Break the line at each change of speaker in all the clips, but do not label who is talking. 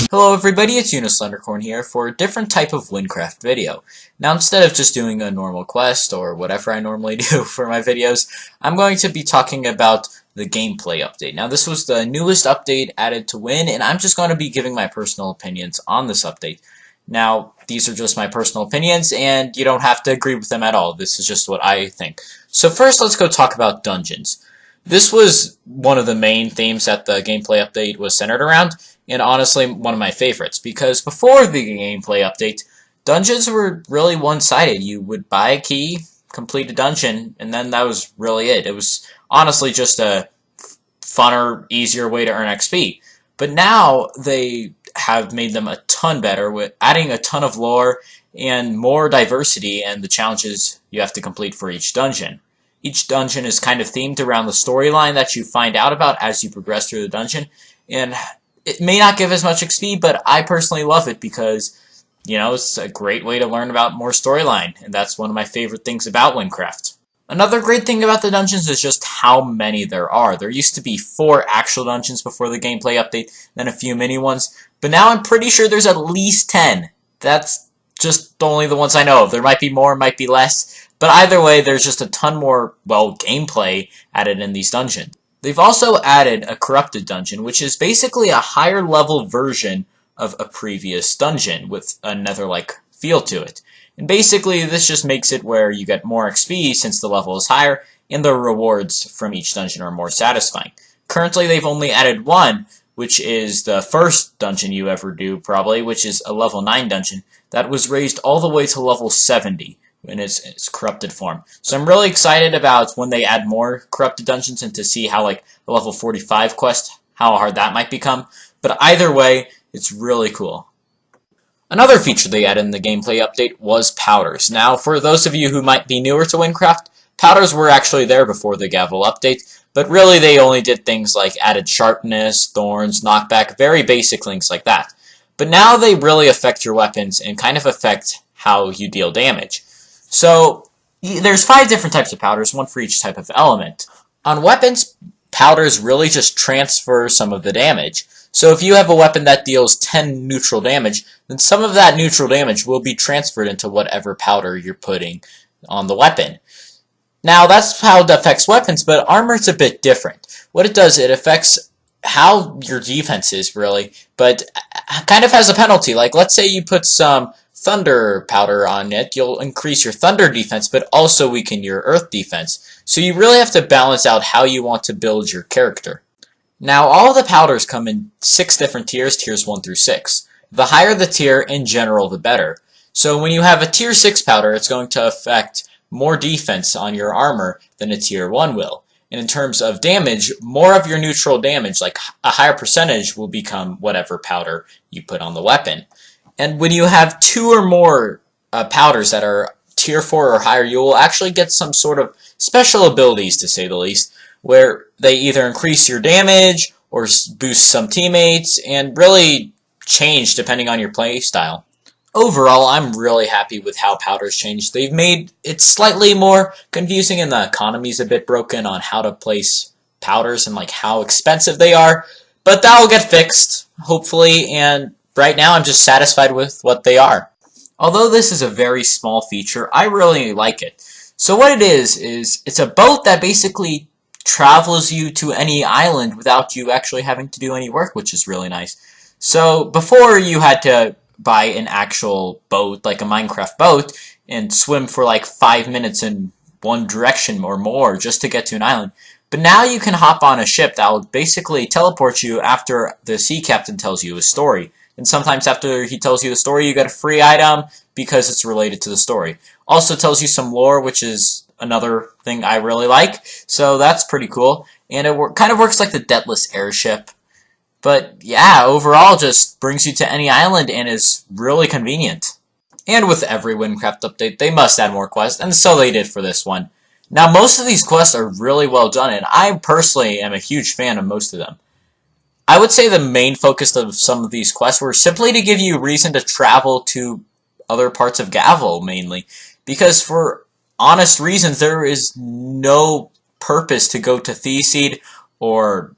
Hello everybody, it's Unislendercorn here for a different type of Wynncraft video. Now instead of just doing a normal quest or whatever I normally do for my videos, I'm going to be talking about the gameplay update. Now this was the newest update added to Wynn, and I'm just going to be giving my personal opinions on this update. Now these are just my personal opinions and you don't have to agree with them at all. This is just what I think. So first let's go talk about dungeons. This was one of the main themes that the gameplay update was centered around, and honestly one of my favorites, because before the gameplay update, dungeons were really one-sided. You would buy a key, complete a dungeon, and then that was really it. It was honestly just a funner, easier way to earn XP. But now they have made them a ton better, with adding a ton of lore and more diversity in the challenges you have to complete for each dungeon. Each dungeon is kind of themed around the storyline that you find out about as you progress through the dungeon, and it may not give as much XP, but I personally love it because, you know, it's a great way to learn about more storyline, and that's one of my favorite things about Wynncraft. Another great thing about the dungeons is just how many there are. There used to be 4 actual dungeons before the gameplay update, then a few mini ones, but now I'm pretty sure there's at least 10. That's just only the ones I know of. There might be more, might be less, but either way, there's just a ton more, well, gameplay added in these dungeons. They've also added a corrupted dungeon, which is basically a higher level version of a previous dungeon with a nether-like feel to it. And basically, this just makes it where you get more XP since the level is higher, and the rewards from each dungeon are more satisfying. Currently, they've only added one, which is the first dungeon you ever do, probably, which is a level 9 dungeon that was raised all the way to level 70. In its corrupted form. So I'm really excited about when they add more corrupted dungeons and to see how, like, the level 45 quest, how hard that might become. But either way, it's really cool. Another feature they added in the gameplay update was powders. Now, for those of you who might be newer to Wynncraft, powders were actually there before the Gavel update, but really they only did things like added sharpness, thorns, knockback, very basic things like that. But now they really affect your weapons and kind of affect how you deal damage. So, there's 5 different types of powders, one for each type of element. On weapons, powders really just transfer some of the damage. So if you have a weapon that deals 10 neutral damage, then some of that neutral damage will be transferred into whatever powder you're putting on the weapon. Now, that's how it affects weapons, but armor's a bit different. What it does, it affects how your defense is, really, but kind of has a penalty. Like, let's say you put some thunder powder on it, you'll increase your thunder defense, but also weaken your earth defense. So you really have to balance out how you want to build your character. Now, all the powders come in 6 different tiers, tiers 1 through 6. The higher the tier, in general, the better. So when you have a tier 6 powder, it's going to affect more defense on your armor than a tier 1 will. And in terms of damage, more of your neutral damage, like a higher percentage, will become whatever powder you put on the weapon. And when you have 2 or more powders that are tier 4 or higher, you will actually get some sort of special abilities, to say the least, where they either increase your damage or boost some teammates and really change depending on your play style. Overall, I'm really happy with how powders changed. They've made it slightly more confusing, and the economy's a bit broken on how to place powders and like how expensive they are, but that will get fixed, hopefully, and right now I'm just satisfied with what they are. Although this is a very small feature, I really like it. So what it is it's a boat that basically travels you to any island without you actually having to do any work, which is really nice. So before you had to buy an actual boat, like a Minecraft boat, and swim for like 5 minutes in one direction or more just to get to an island. But now you can hop on a ship that will basically teleport you after the sea captain tells you a story. And sometimes after he tells you the story, you get a free item because it's related to the story. Also tells you some lore, which is another thing I really like. So that's pretty cool. And it kind of works like the Deathless airship. But yeah, overall just brings you to any island and is really convenient. And with every Wynncraft update, they must add more quests, and so they did for this one. Now, most of these quests are really well done, and I personally am a huge fan of most of them. I would say the main focus of some of these quests were simply to give you a reason to travel to other parts of Gavel, mainly. Because for honest reasons, there is no purpose to go to Theseed or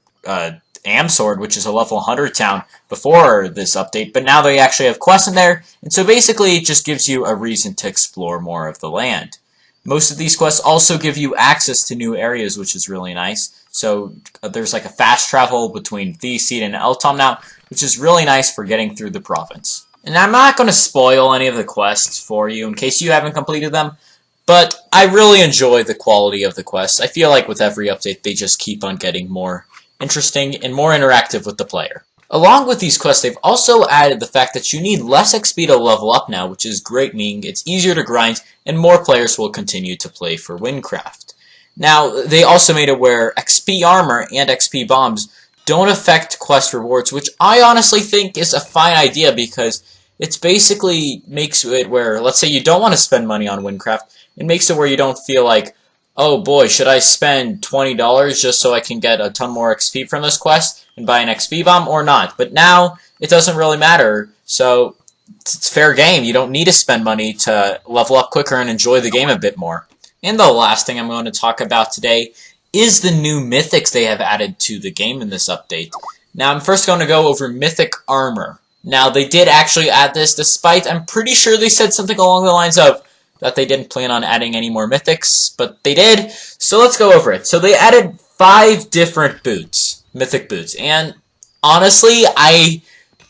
Amsword, which is a level 100 town before this update, but now they actually have quests in there, and so basically it just gives you a reason to explore more of the land. Most of these quests also give you access to new areas, which is really nice. So there's like a fast travel between Theseed and Eltom now, which is really nice for getting through the province. And I'm not going to spoil any of the quests for you in case you haven't completed them, but I really enjoy the quality of the quests. I feel like with every update they just keep on getting more interesting and more interactive with the player. Along with these quests, they've also added the fact that you need less XP to level up now, which is great, meaning it's easier to grind and more players will continue to play for Wynncraft. Now, they also made it where XP armor and XP bombs don't affect quest rewards, which I honestly think is a fine idea because it's basically makes it where, let's say you don't want to spend money on Wynncraft, it makes it where you don't feel like, oh boy, should I spend $20 just so I can get a ton more XP from this quest and buy an XP bomb or not? But now, it doesn't really matter, so it's fair game. You don't need to spend money to level up quicker and enjoy the game a bit more. And the last thing I'm going to talk about today is the new Mythics they have added to the game in this update. Now, I'm first going to go over Mythic Armor. Now, they did actually add this, despite I'm pretty sure they said something along the lines of that they didn't plan on adding any more Mythics, but they did, so let's go over it. So they added 5 different boots, Mythic boots, and honestly, I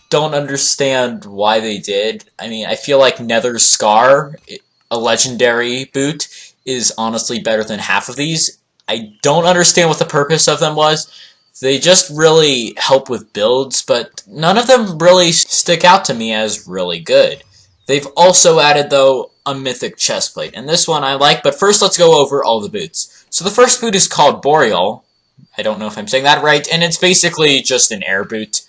don't understand why they did. I mean, I feel like Nether's Scar, a legendary boot, is honestly better than half of these. I don't understand what the purpose of them was. They just really help with builds, but none of them really stick out to me as really good. They've also added, though, a Mythic chestplate, and this one I like, but first let's go over all the boots. So the first boot is called Boreal. I don't know if I'm saying that right, and it's basically just an air boot.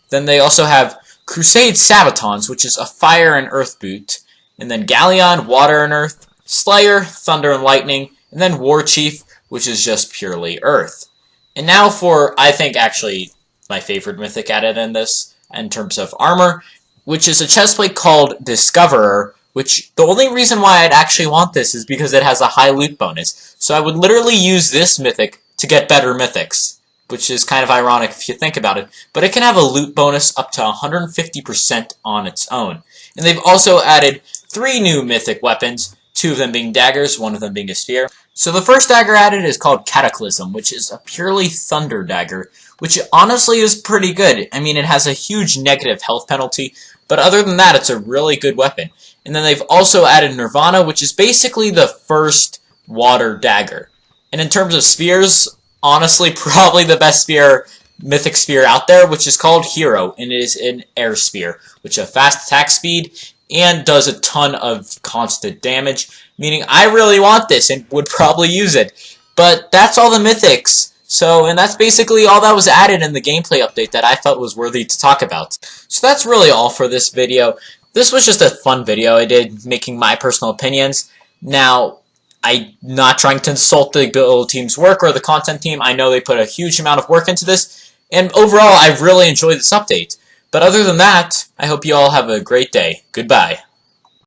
Then they also have Crusade Sabatons, which is a fire and earth boot, and then Galleon, water and earth, Slayer, thunder and lightning, and then War Chief, which is just purely earth. And now for, I think, actually my favorite Mythic added in this, in terms of armor, which is a chestplate called Discoverer, which the only reason why I'd actually want this is because it has a high loot bonus. So I would literally use this Mythic to get better Mythics, which is kind of ironic if you think about it. But it can have a loot bonus up to 150% on its own. And they've also added 3 new Mythic weapons, 2 of them being daggers, 1 of them being a spear. So the first dagger added is called Cataclysm, which is a purely thunder dagger, which honestly is pretty good. I mean, it has a huge negative health penalty, but other than that, it's a really good weapon. And then they've also added Nirvana, which is basically the first water dagger. And in terms of spears, honestly, probably the best spear, Mythic spear out there, which is called Hero, and it is an air spear, which has fast attack speed and does a ton of constant damage, meaning I really want this and would probably use it. But that's all the Mythics. And that's basically all that was added in the gameplay update that I felt was worthy to talk about. So that's really all for this video. This was just a fun video I did, making my personal opinions. Now, I'm not trying to insult the build team's work or the content team. I know they put a huge amount of work into this, and overall, I really enjoyed this update. But other than that, I hope you all have a great day. Goodbye.